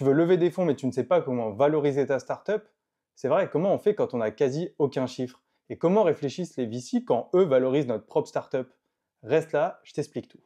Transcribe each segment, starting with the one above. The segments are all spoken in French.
Tu veux lever des fonds mais tu ne sais pas comment valoriser ta startup? C'est vrai, comment on fait quand on n'a quasi aucun chiffre? Et comment réfléchissent les VC quand eux valorisent notre propre startup? Reste là, je t'explique tout.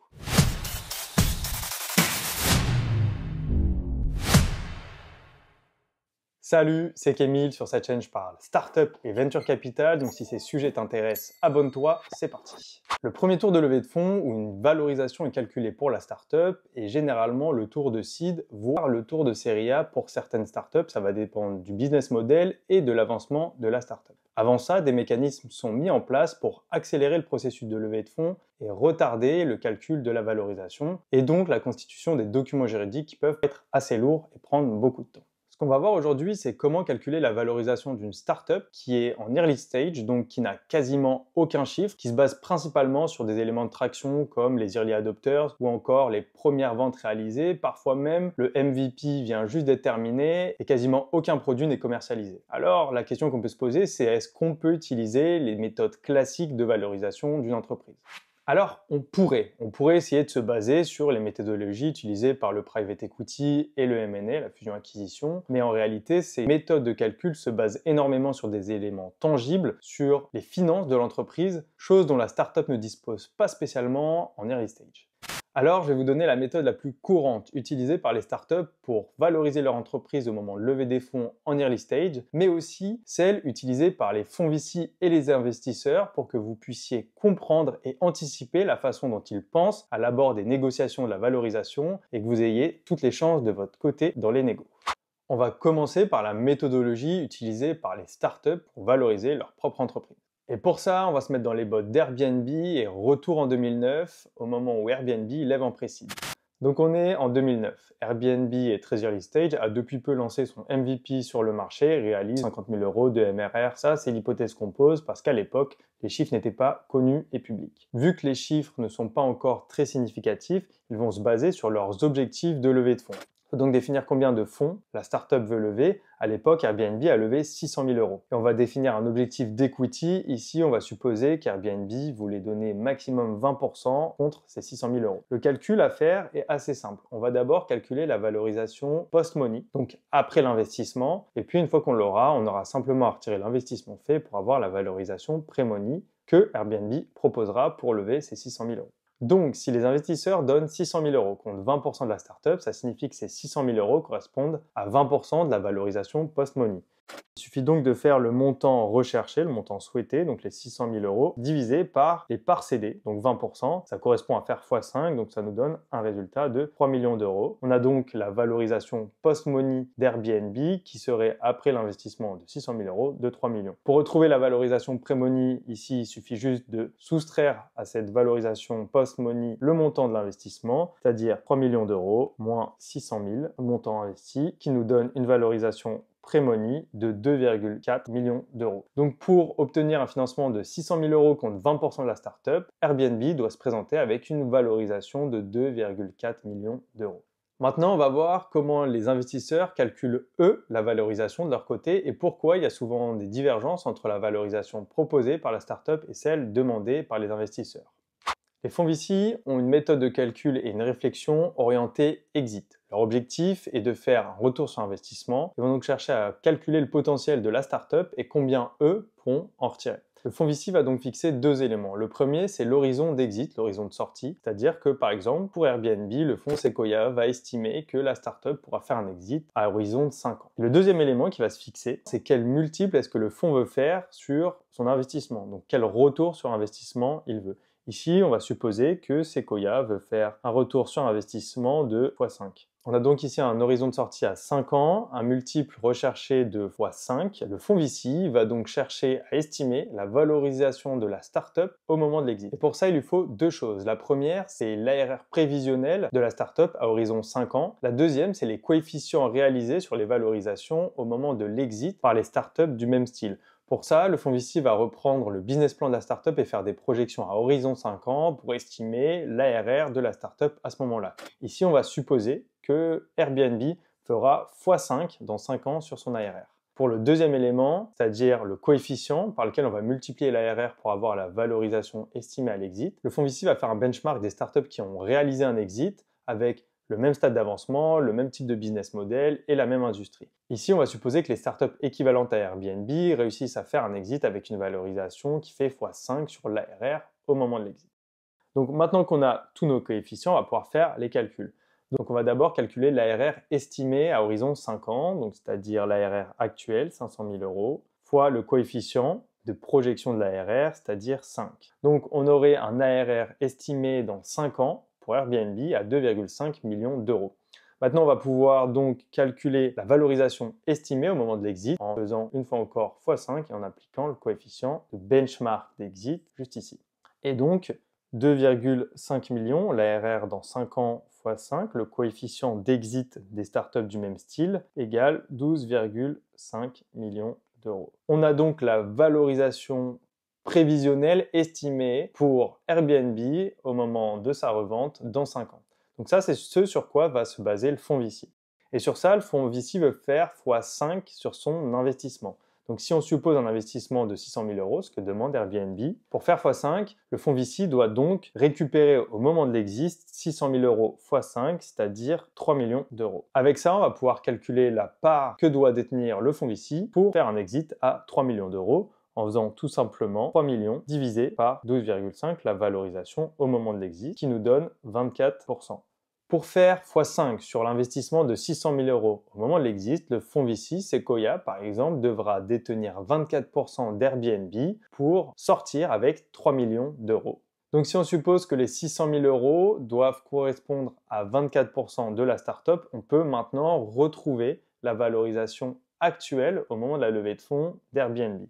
Salut, c'est Kémil, sur cette chaîne je parle startup et venture capital, donc si ces sujets t'intéressent, abonne-toi, c'est parti. Le premier tour de levée de fonds où une valorisation est calculée pour la startup est généralement le tour de seed, voire le tour de série A pour certaines startups, ça va dépendre du business model et de l'avancement de la startup. Avant ça, des mécanismes sont mis en place pour accélérer le processus de levée de fonds et retarder le calcul de la valorisation, et donc la constitution des documents juridiques qui peuvent être assez lourds et prendre beaucoup de temps. Ce qu'on va voir aujourd'hui, c'est comment calculer la valorisation d'une startup qui est en early stage, donc qui n'a quasiment aucun chiffre, qui se base principalement sur des éléments de traction comme les early adopters ou encore les premières ventes réalisées. Parfois même, le MVP vient juste d'être terminé et quasiment aucun produit n'est commercialisé. Alors, la question qu'on peut se poser, c'est est-ce qu'on peut utiliser les méthodes classiques de valorisation d'une entreprise ? Alors, on pourrait essayer de se baser sur les méthodologies utilisées par le private equity et le M&A, la fusion-acquisition, mais en réalité, ces méthodes de calcul se basent énormément sur des éléments tangibles, sur les finances de l'entreprise, chose dont la startup ne dispose pas spécialement en early stage. Alors, je vais vous donner la méthode la plus courante utilisée par les startups pour valoriser leur entreprise au moment de lever des fonds en early stage, mais aussi celle utilisée par les fonds VC et les investisseurs pour que vous puissiez comprendre et anticiper la façon dont ils pensent à l'abord des négociations de la valorisation et que vous ayez toutes les chances de votre côté dans les négos. On va commencer par la méthodologie utilisée par les startups pour valoriser leur propre entreprise. Et pour ça, on va se mettre dans les bottes d'Airbnb et retour en 2009, au moment où Airbnb lève en pré-seed. Donc on est en 2009. Airbnb est très early stage, a depuis peu lancé son MVP sur le marché, réalise 50 000 € de MRR. Ça, c'est l'hypothèse qu'on pose parce qu'à l'époque, les chiffres n'étaient pas connus et publics. Vu que les chiffres ne sont pas encore très significatifs, ils vont se baser sur leurs objectifs de levée de fonds. Il faut donc définir combien de fonds la startup veut lever. À l'époque, Airbnb a levé 600 000 €. Et on va définir un objectif d'equity. Ici, on va supposer qu'Airbnb voulait donner maximum 20% contre ces 600 000 €. Le calcul à faire est assez simple. On va d'abord calculer la valorisation post-money, donc après l'investissement. Et puis, une fois qu'on l'aura, on aura simplement à retirer l'investissement fait pour avoir la valorisation pré-money que Airbnb proposera pour lever ces 600 000 €. Donc, si les investisseurs donnent 600 000 € contre 20% de la startup, ça signifie que ces 600 000 € correspondent à 20% de la valorisation post-money. Il suffit donc de faire le montant recherché, le montant souhaité, donc les 600 000 €, divisé par les parts cédées, donc 20%. Ça correspond à faire x5, donc ça nous donne un résultat de 3 millions d'euros. On a donc la valorisation post-money d'Airbnb qui serait, après l'investissement de 600 000 € de 3 millions. Pour retrouver la valorisation pré-money, ici, il suffit juste de soustraire à cette valorisation post-money le montant de l'investissement, c'est-à-dire 3 millions d'euros moins 600 000, montant investi, qui nous donne une valorisation pré-money de 2,4 millions d'euros. Donc pour obtenir un financement de 600 000 € contre 20% de la startup, Airbnb doit se présenter avec une valorisation de 2,4 millions d'euros. Maintenant, on va voir comment les investisseurs calculent, eux, la valorisation de leur côté et pourquoi il y a souvent des divergences entre la valorisation proposée par la startup et celle demandée par les investisseurs. Les fonds VC ont une méthode de calcul et une réflexion orientée exit. Leur objectif est de faire un retour sur investissement. Ils vont donc chercher à calculer le potentiel de la startup et combien eux pourront en retirer. Le fonds VC va donc fixer deux éléments. Le premier, c'est l'horizon d'exit, l'horizon de sortie. C'est-à-dire que, par exemple, pour Airbnb, le fonds Sequoia va estimer que la startup pourra faire un exit à horizon de 5 ans. Le deuxième élément qui va se fixer, c'est quel multiple est-ce que le fonds veut faire sur son investissement. Donc, quel retour sur investissement il veut. Ici, on va supposer que Sequoia veut faire un retour sur investissement de x5. On a donc ici un horizon de sortie à 5 ans, un multiple recherché de x5. Le fonds VC va donc chercher à estimer la valorisation de la startup au moment de l'exit. Et pour ça, il lui faut deux choses. La première, c'est l'ARR prévisionnel de la startup à horizon 5 ans. La deuxième, c'est les coefficients réalisés sur les valorisations au moment de l'exit par les startups du même style. Pour ça, le fonds VC va reprendre le business plan de la startup et faire des projections à horizon 5 ans pour estimer l'ARR de la startup à ce moment-là. Ici, on va supposer que Airbnb fera x5 dans 5 ans sur son ARR. Pour le deuxième élément, c'est-à-dire le coefficient par lequel on va multiplier l'ARR pour avoir la valorisation estimée à l'exit, le fonds VC va faire un benchmark des startups qui ont réalisé un exit avec le même stade d'avancement, le même type de business model et la même industrie. Ici, on va supposer que les startups équivalentes à Airbnb réussissent à faire un exit avec une valorisation qui fait x5 sur l'ARR au moment de l'exit. Donc maintenant qu'on a tous nos coefficients, on va pouvoir faire les calculs. Donc on va d'abord calculer l'ARR estimé à horizon 5 ans, donc c'est-à-dire l'ARR actuel, 500 000 euros, fois le coefficient de projection de l'ARR, c'est-à-dire 5. Donc on aurait un ARR estimé dans 5 ans pour Airbnb à 2,5 millions d'euros. Maintenant, on va pouvoir donc calculer la valorisation estimée au moment de l'exit en faisant une fois encore x5 et en appliquant le coefficient de benchmark d'exit juste ici. Et donc, 2,5 millions, l'ARR dans 5 ans x 5, le coefficient d'exit des startups du même style égale 12,5 millions d'euros. On a donc la valorisation prévisionnelle estimée pour Airbnb au moment de sa revente dans 5 ans. Donc ça, c'est ce sur quoi va se baser le fonds VC. Et sur ça, le fonds VC veut faire x5 sur son investissement. Donc si on suppose un investissement de 600 000 euros, ce que demande Airbnb, pour faire x5, le fonds VC doit donc récupérer au moment de l'exit 600 000 euros x5, c'est-à-dire 3 millions d'euros. Avec ça, on va pouvoir calculer la part que doit détenir le fonds VC pour faire un exit à 3 millions d'euros en faisant tout simplement 3 millions divisé par 12,5, la valorisation au moment de l'exit, qui nous donne 24%. Pour faire x5 sur l'investissement de 600 000 euros au moment de l'exit, le fonds VC, Sequoia par exemple, devra détenir 24% d'Airbnb pour sortir avec 3 millions d'euros. Donc si on suppose que les 600 000 euros doivent correspondre à 24% de la startup, on peut maintenant retrouver la valorisation actuelle au moment de la levée de fonds d'Airbnb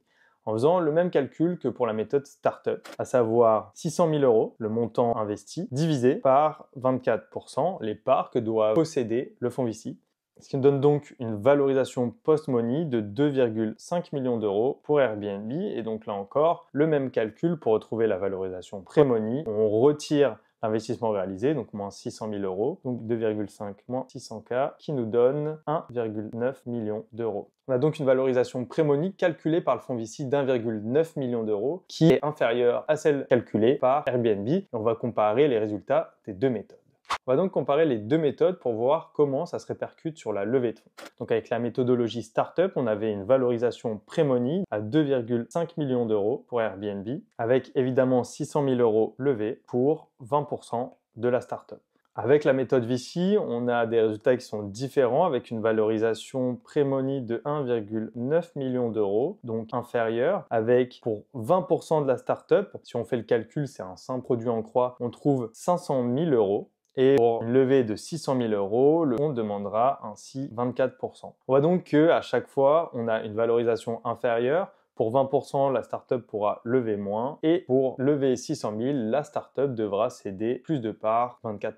en faisant le même calcul que pour la méthode startup, à savoir 600 000 euros, le montant investi, divisé par 24%, les parts que doit posséder le fonds VC. Ce qui nous donne donc une valorisation post-money de 2,5 millions d'euros pour Airbnb. Et donc là encore, le même calcul pour retrouver la valorisation pré-money. On retire l'investissement réalisé, donc moins 600 000 euros, donc 2,5 moins 600K, qui nous donne 1,9 million d'euros. On a donc une valorisation pré-money calculée par le fonds VC d'1,9 million d'euros, qui est inférieure à celle calculée par Airbnb. Et on va comparer les résultats des deux méthodes. On va donc comparer les deux méthodes pour voir comment ça se répercute sur la levée de fonds. Donc avec la méthodologie Startup, on avait une valorisation pré-money à 2,5 millions d'euros pour Airbnb, avec évidemment 600 000 euros levés pour 20% de la startup. Avec la méthode VC, on a des résultats qui sont différents avec une valorisation pré-money de 1,9 million d'euros, donc inférieure, avec pour 20% de la startup, si on fait le calcul, c'est un simple produit en croix, on trouve 500 000 euros. Et pour une levée de 600 000 euros, le fonds demandera ainsi 24%. On voit donc qu'à chaque fois, on a une valorisation inférieure. Pour 20%, la startup pourra lever moins. Et pour lever 600 000, la startup devra céder plus de parts, 24%.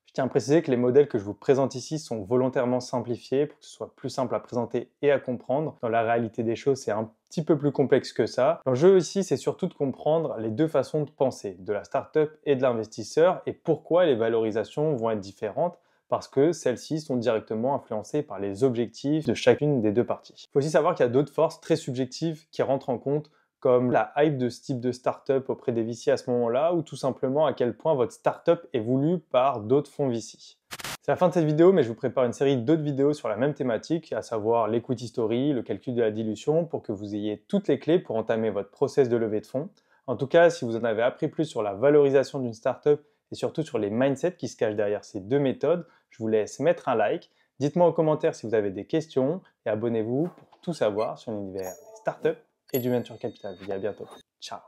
Je tiens à préciser que les modèles que je vous présente ici sont volontairement simplifiés pour que ce soit plus simple à présenter et à comprendre. Dans la réalité des choses, c'est un petit peu plus complexe que ça. L'enjeu ici, c'est surtout de comprendre les deux façons de penser, de la startup et de l'investisseur, et pourquoi les valorisations vont être différentes, parce que celles-ci sont directement influencées par les objectifs de chacune des deux parties. Il faut aussi savoir qu'il y a d'autres forces très subjectives qui rentrent en compte, comme la hype de ce type de startup auprès des VC à ce moment-là, ou tout simplement à quel point votre startup est voulue par d'autres fonds VC. C'est la fin de cette vidéo, mais je vous prépare une série d'autres vidéos sur la même thématique, à savoir l'equity story, le calcul de la dilution, pour que vous ayez toutes les clés pour entamer votre process de levée de fonds. En tout cas, si vous en avez appris plus sur la valorisation d'une startup et surtout sur les mindsets qui se cachent derrière ces deux méthodes, je vous laisse mettre un like. Dites-moi en commentaire si vous avez des questions et abonnez-vous pour tout savoir sur l'univers des startups et du venture capital. Je vous dis à bientôt. Ciao.